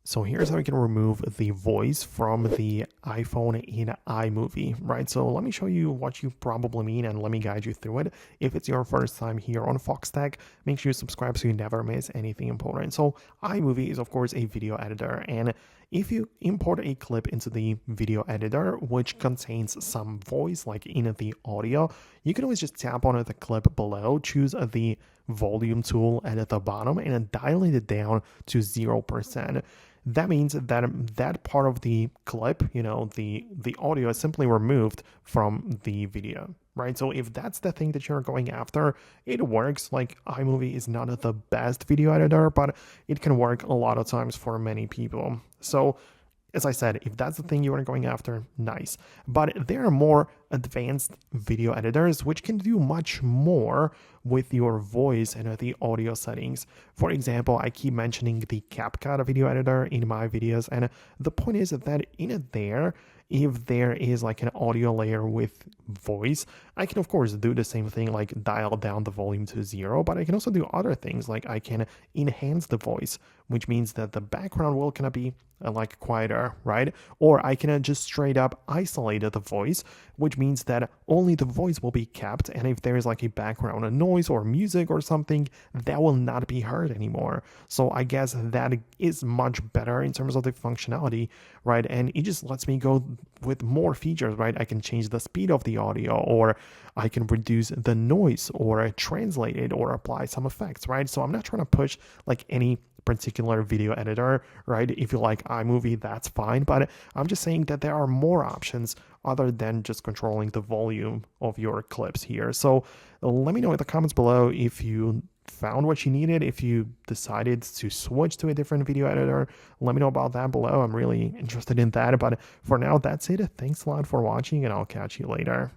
So here's how you can remove the voice from the iPhone in iMovie, right? So let me show you what you probably mean and let me guide you through it. If it's your first time here on Foxtecc, make sure you subscribe so you never miss anything important. So iMovie is of course a video editor, and if you import a clip into the video editor, which contains some voice like in the audio, you can always just tap on the clip below, choose the volume tool at the bottom and dial it down to 0%. That means that part of the clip, the audio is simply removed from the video, right? So if that's the thing that you're going after, it works. Like iMovie is not the best video editor, but it can work a lot of times for many people. So as I said, if that's the thing you are going after, nice. But there are more advanced video editors which can do much more with your voice and the audio settings. For example, I keep mentioning the CapCut video editor in my videos, and the point is that in there, if there is like an audio layer with voice, I can of course do the same thing, like dial down the volume to 0, but I can also do other things, like I can enhance the voice, which means that the background will kind of be like quieter, right? Or I can just straight up isolate the voice, which means that only the voice will be kept, and if there is like a background noise or music or something, that will not be heard anymore. So I guess that is much better in terms of the functionality, right? And it just lets me go with more features, right? I can change the speed of the audio, or I can reduce the noise, or translate it, or apply some effects, right? So I'm not trying to push like any particular video editor, right? If you like iMovie, that's fine, but I'm just saying that there are more options other than just controlling the volume of your clips here. So let me know in the comments below if you found what you needed, if you decided to switch to a different video editor. Let me know about that below. I'm really interested in that. But for now, that's it. Thanks a lot for watching, and I'll catch you later.